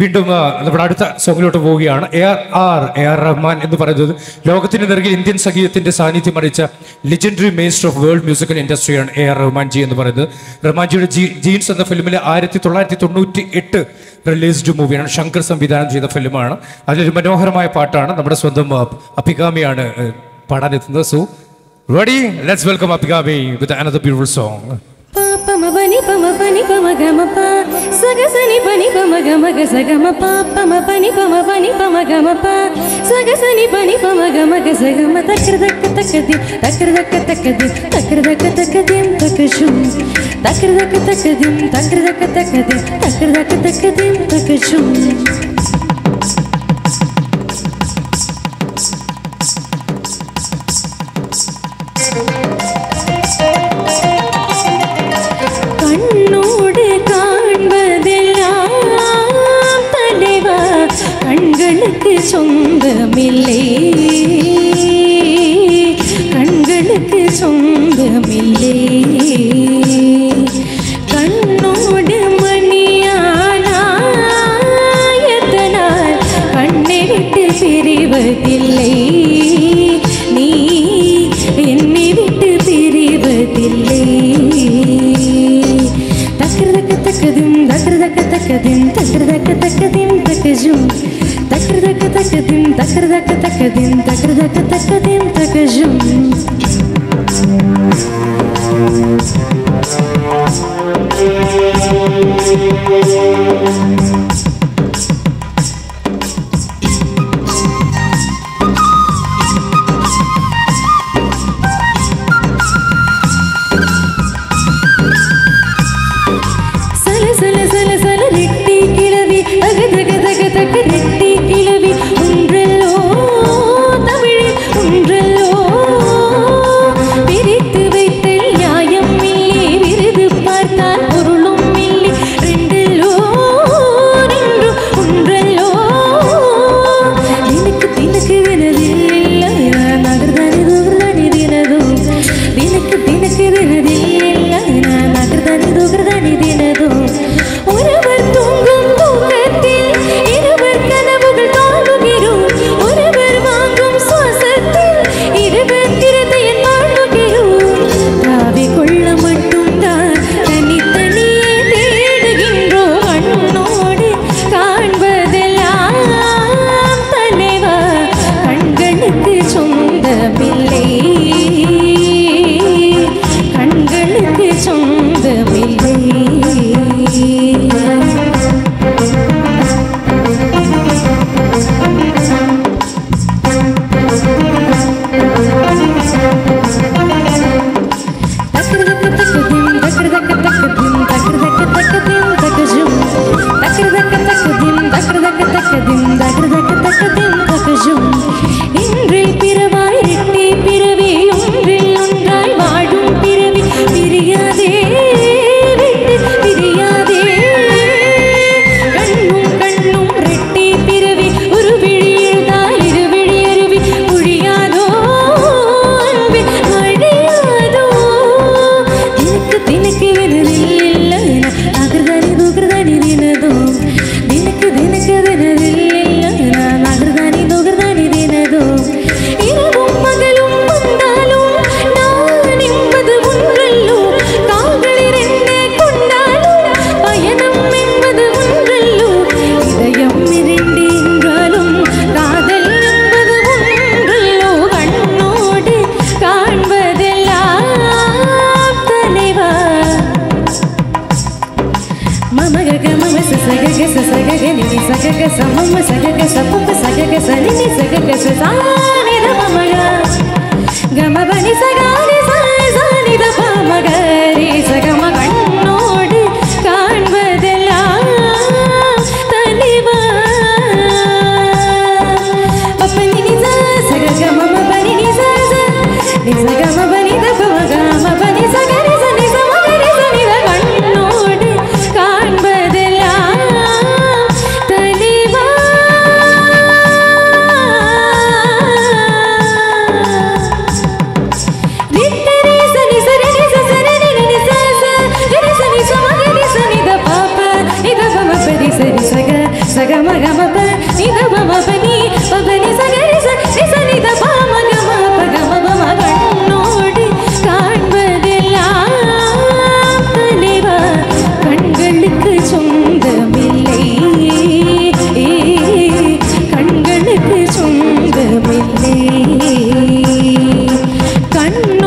വീണ്ടും നമ്മുടെ അടുത്ത സോങ്ങിലോട്ട് പോവുകയാണ്. എ ആർ റഹ്മാൻ എന്ന് പറയുന്നത് ലോകത്തിന് നിറകിൽ ഇന്ത്യൻ സംഗീതത്തിന്റെ സാന്നിധ്യം അറിയിച്ച legendary maestro of world musical ഇൻഡസ്ട്രിയാണ് എ ആർ റഹ്മാൻ ജി എന്ന് പറയുന്നത്. റഹ്മാൻജിയുടെ ജീൻസ് എന്ന ഫിലിമിലെ 1998 റിലീസ്ഡ് മൂവിയാണ്. ശങ്കർ സംവിധാനം ചെയ്ത ഫിലിമാണ്. അതിലൊരു മനോഹരമായ പാട്ടാണ്. നമ്മുടെ സ്വന്തം അഭികാമിയാണ് പാടാനെത്തുന്നത്. So ready, let's welcome Abhigami with another beautiful song. Pama pani pama ga ma pa saga sani pani pama ga ma ga saga ma pa pama pani pama ga ma pa saga sani pani pama ga ma ga saga ma takr dak takdim takr dak takdim takr dak takdim takshum takr dak takdim takr dak takdim takr dak takdim takshum கண்களுக்கு சொந்தமில்லை கண்களுக்கு சொந்தமில்லை கண்ணோடு மணியானாயத்தனால் கண்ணை விட்டு பிரிவதில்லை நீ என்னை விட்டு பிரிவதில்லை தக்கரதக்க தக்கதும் தக்கரதக்க தக்கதும் தக்கரதக்க தக்கதும் தக்கஜும் தக்கரதக்க தக்கதும் தக்கரதக்க தக்கதும் தக்கரதக்க தக்கதும் தக்கஜும் கண்ண